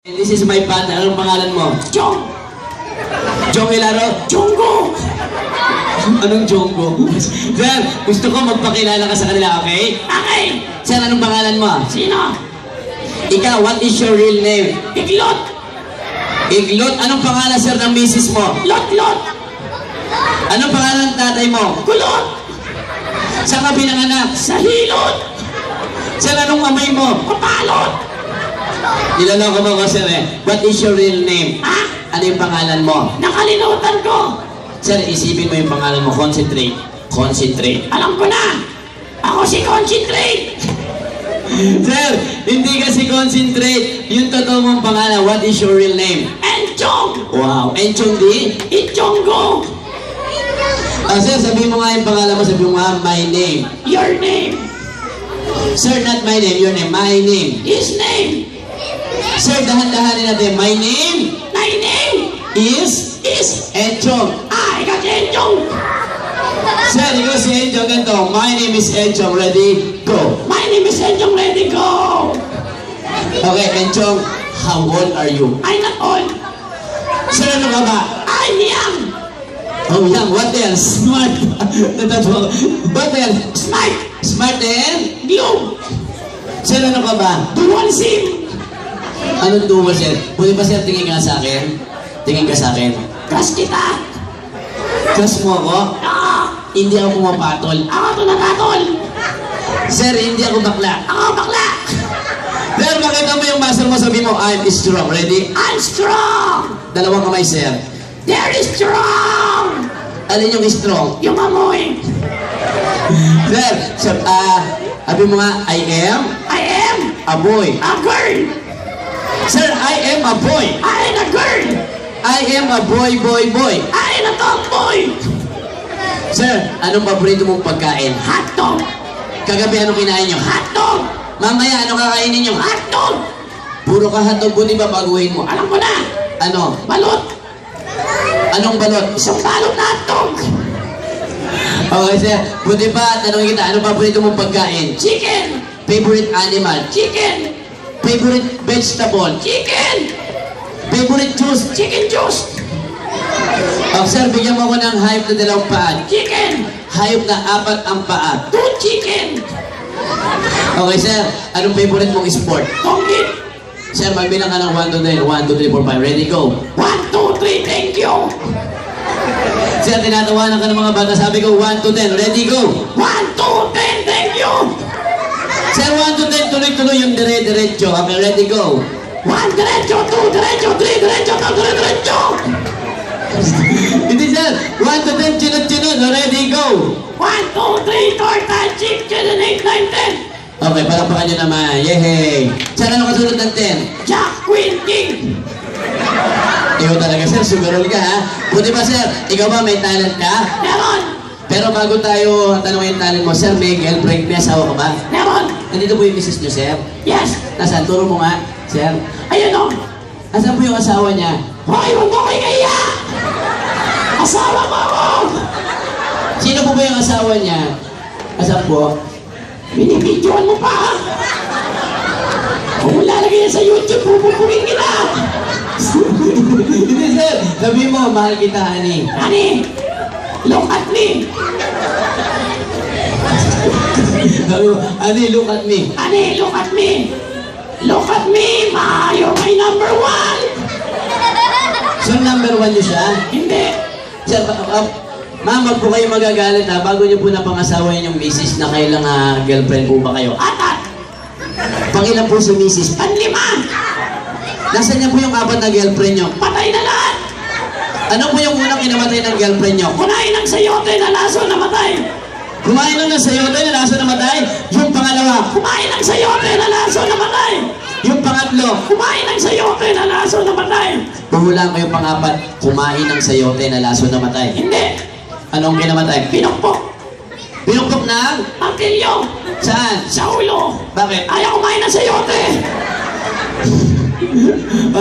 This is my partner. Anong pangalan mo? Jong! Jong Ilaro? Jonggo! Anong Jonggo? Sir, gusto ko magpakilala ka sa kanila, okay? Okay! Sir, anong pangalan mo? Sino? Ikaw, what is your real name? Iglot! Iglot? Anong pangalan, sir, ng misis mo? Lot-lot! Anong pangalan ng tatay mo? Kulot! Saan ka pinanganak? Sa hilot! Sir, anong amoy mo? Papalot! Nilaloko mo ko, sir, eh. What is your real name? Ha? Ano yung pangalan mo? Nakalimutan ko! Sir, isipin mo yung pangalan mo. Concentrate. Concentrate. Alam ko na! Ako si Concentrate! Sir, hindi kasi concentrate. Yung totoo mong pangalan, what is your real name? Enchong! Wow. Enchong di? Ichonggo! Sir, sabihin mo nga yung pangalan mo. Sabihin mo nga, my name. Your name! Sir, not my name. Your name. My name. His name! Sir, dahan-dahanin natin. My name My name is is... Enchong. Ikaw si Enchong! Sir, ikaw si Enchong. Ganito. My name is Enchong. Ready? Go. My name is Enchong. Ready, go! Okay, Enchong. How old are you? I'm not old. Sir, ano ka ba? I'm young. Oh, young. What else? Smart. Natatawa ko. What else? Smart. Smart and? Blue. Sir, ano ka ba? Dual SIM. Anong duwa, sir? Pwede ba, sir, tingin ka sa akin? Tingin ka sa akin. Crush kita. Crush mo ako? Ah, Hindi ako pumapatol. ako to nakatol. Sir, hindi ako bakla. Ako bakla. Sir, makita mo yung muscle mo, sabi mo, I'm strong. Ready? I'm strong. Dalawang kamay, sir. Very strong. Alin yung strong? Yung amoy. Sir, sabi mo nga, I am I am a boy. a girl. Sir, I am a boy. I am a girl. I am a boy. I am a tomboy. Sir, anong paborito mong pagkain? Hotdog. Kagabi, anong kinain nyo? Hotdog. Mamaya, anong kakainin nyo? Hotdog. Puro ka hotdog, buti ba baguhin mo? Alam ko na. Ano? Balot. Anong balot? Isang balot na hotdog. Okay, sir. Buti ba, tanongin kita, anong paborito mong pagkain? Chicken. Favorite animal? Chicken. Favorite vegetable? Chicken. Favorite juice? Chicken juice. Sir, bigyan mo ako ng hayop na dalawang paa. Chicken. Hayop na apat ang paa. 2 chicken. Okay, sir. Anong favorite mong sport? Tonggit. Sir, magbilang ka ng 1 to 10. 1, 2, 3, 4, 5. Ready, go. 1, 2, 3, thank you. Sir, tinatawanan ka ng mga bata. Sabi ko, 1 to 10. Ready, go. 1, 2, 10, thank you. Sir, 1 to 10. Tuloy-tuloy yung dire-diretso. Okay, ready, go. 1, diretso, 2, diretso, 3, diretso, 4, diretso. Hindi, sir. 1 to 10. Chinod-chinod. Ready, go. 1, 2, 3, 4, 5, 6, 7, 8, 9, 10. Okay, palakpakan nyo naman. Yehey. Sir, ano kasunod ng 10? Jack, Queen, King. Ikaw talaga, sir. Sugarol ka, ha? Buti ba, sir? Ikaw ba may talent ka? Meron. Pero bago tayo tanongin yung talent mo, sir, may girlfriend, may asawa ka ba? Meron. Nandito po yung misis nyo, sir. Yes. Nasaan? Turo mo nga, sir. Ayun o. Nasaan po yung asawa niya? Hoy, huwag mo kayo kaya. Asawa mo ako. Sino po ba yung asawa niya? Nasaan po? Binibidyoan mo pa. Kung wala lagay yan sa YouTube, bubukungin kita. Hindi, sir. Sabi mo, mahal kita, honey. Honey, look at me. Sabi mo, honey, look at me. Honey, look at me. Look at me, ma. You're my number 1. So, number 1 niyo siya? Hindi. Sir, ma'am, wag po kayo magagalit, ha? Bago niyo po napangasawa yung misis na kailang girlfriend po ba kayo? Atat. Pangilan po si misis? Panlima. Nasaan niya po yung 4 na girlfriend niyo? Patay na lahat. Ano po yung unang kinamatay ng girlfriend niyo? Kunain ng sayote na laso namatay. Kumain lang ng sayote na laso namatay? Yung pangalawa? Kumain ng sayote na laso namatay. Yung pangatlo? Kumain ng sayote na laso namatay. Puhulaan ko yung pang-4, kumain ng sayote na laso namatay. Hindi. Anong kinamatay? Pinukpok. Pinukpok ng? Ang pilyo. Saan? Sa ulo. Bakit? Ayaw kumain ng sayote.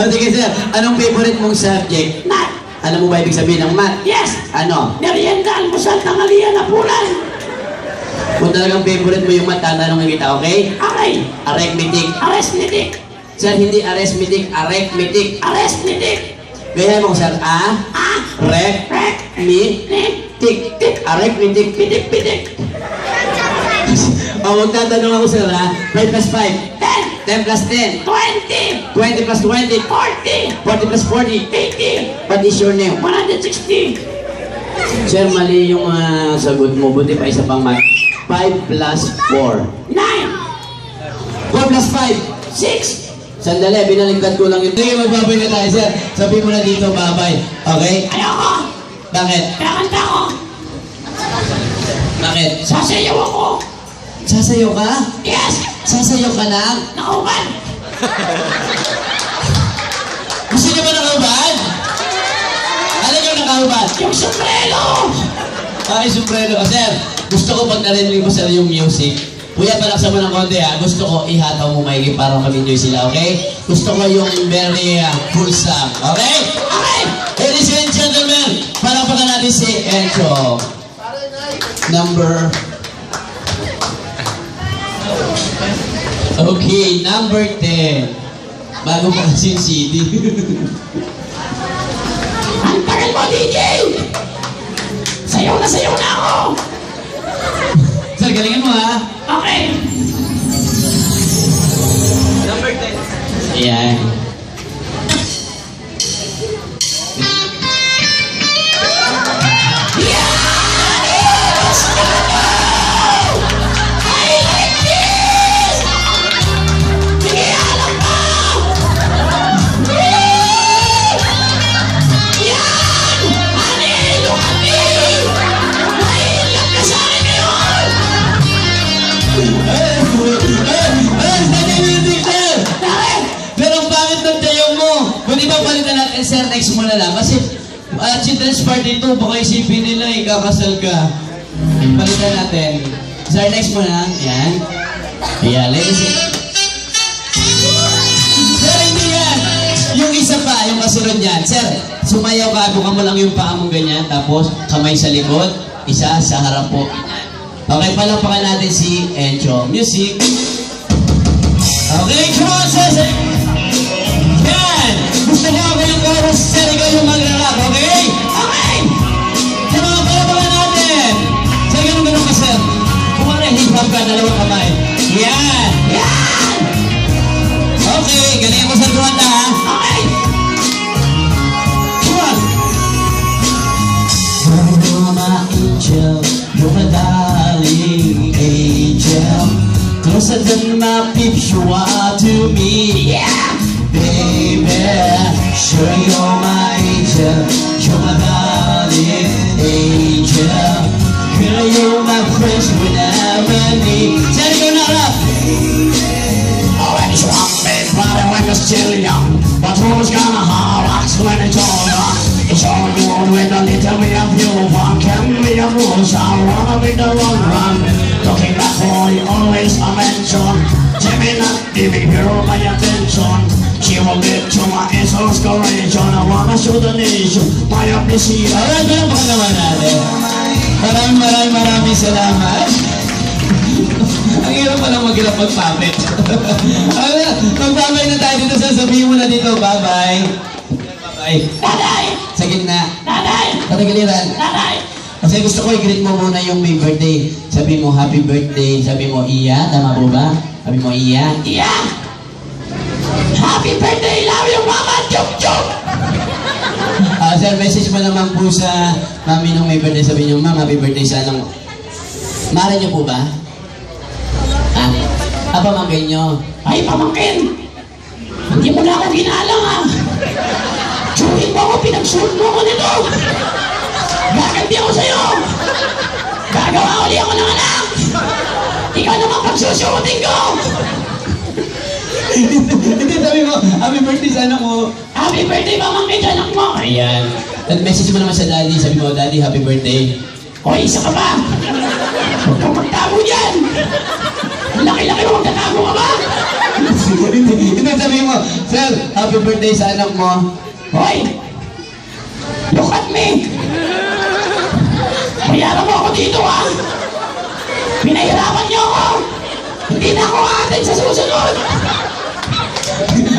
Sige, sir. Anong favorite mong subject? Nat. Alam mo ba ibig sabihin ng math? Yes. Ano? Merienda, almusal, tanghalian, hapunan. Kung talagang favorite mo yung math, tatanungin kita, okay? Okay. Arithmetic. Arithmetic. Sir, hindi arithmetic, arithmetic. Arithmetic. Gaya mo, sir. Rek, mi, tik, arithmetic. Pitik. O, magtatanong ako, sir, ha? 5 plus 5. 10 plus 10. 20. 20 plus 20. 40. 40 plus 40. 80. What is your name? 160. Sir, mali yung sagot mo. Buti pa isa pang math. 5 plus 4. 9. 4 plus 5. 6. Sandali, binaligtad ko lang yun. Sige, magbabay na tayo, sir. Sabi mo na dito, babay. Okay? Ayoko. Bakit? Kakanta ko. Bakit? Sasayaw ako. Sasayaw ka? Yes. Sasayaw ka na? Nakauban. Gusto niyo ba nakahubad? Ano yung nakahubad? Yung sombrero. Ay, sombrero. Sir, gusto ko pag narinig mo sir yung music, kuya, palaksan mo ng konti ha. Gusto ko ihataw mo maigi para mag-enjoy sila, okay? Gusto ko yung very full song, okay? Okay. Ladies and gentlemen, palakpakan natin si Encho. Number... Okay, number 10. Bago pa kasi yung CD. Ang tagal mo, DJ. Sayaw na ako. Sir, galingan mo ha. Okay. Number 10. Ayan. Pero bakit ng tayo mo? Buti ba palitan natin, sir, next mo na lang? Kasi children's party to, baka isipin nila, kakasal ka. Palitan natin. Sir, next mo na lang. Yan. Ayan, ladies and... Sir, hindi yan. Yung isa pa, yung kasunod yan. Sir, sumayaw ka, buka mo lang yung paa mo ganyan, tapos kamay sa likod, isa sa harap po. Okay, palakpakan natin si Encho. Music. Okay, come on, sir. Yan! Gusto ko ako yung chorus, sir, ikaw yung mag-rap, okay? Okay. Sa mga palakpakan natin. Sir, ganun ka, sir. Kung ano, hip-hop ka, dalawang kamay. Yan! Yan. Okay, galing mo sa kumanta, ha? Okay. Come on! You're my angel, you're my darling angel. Closer than my peeps you are to me. Yeah. Baby, sure you're my angel, you're my darling angel. Girl, you're my friends whenever need. Say it on up. When it's one big body when you're still young, but who's gonna harass when it's older? It's all good with a little bit of you. One can be a rules, I wanna be the long run. Looking back for you always a mention. Jimmy not giving her my attention. She will get to my inspiration. I wanna show the nation my appreciation. Alright, ganun pa naman natin. Maraming salamat. Ang hirap pa lang mag-hirap mag-puppet. Mag-babay na tayo dito. Sasabihin mo na dito. Bye-bye. Bye-bye. Nanay! Sa gitna. Nanay! Tatagaliran. Nanay! Kasi gusto ko i-greet mo muna yung may birthday. Sabi mo, happy birthday. Sabi mo, Iya. Tama po ba? Sabi mo, Iya. Yeah! Happy birthday! Love you, Mama! Chuk chuk! Sir, message mo naman po sa mami nung may birthday. Sabi niyo, Ma'am, happy birthday sa anong... Mara niyo po ba? Pamangkin niyo. Ay, pamangkin! Hindi mo na ako ginalang, ha? Tsuhin mo ako, pinagsuot mo ako nito! Gaganti ako sa'yo! Gagawa uli ako ng anak! Ikaw naman pagsusuotin ko! Hindi, sabi mo, happy birthday sa anak mo. Happy birthday, pamangkin sa anak mo! Ayan. At message mo naman sa daddy. Sabi mo, Daddy, happy birthday. Hoy, isa ka ba? Huwag kang magtago dyan! Laki-laki mo, magtatago ka ba? Hindi, sabi mo, Sir, happy birthday sa anak mo. Hoy! Look at me! Bayaran mo ako dito, ha? Pinahirapan niyo ako! Hindi na ako atin sa susunod!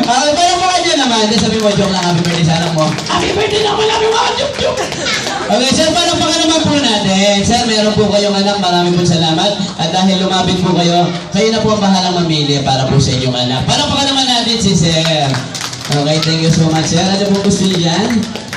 Pero mga dyan naman, sabi mo, joke lang, happy birthday sa anak mo. Happy birthday naman namin mga jup-jup! Okay, sir, paano pa naman po natin? Sir, meron po kayong anak, maraming po salamat. At dahil lumapit po kayo, kayo na po ang bahalang mamili para po sa inyong anak. Paano pa naman natin si sir? Okay, thank you so much, sir. Ano po gusto niyo dyan?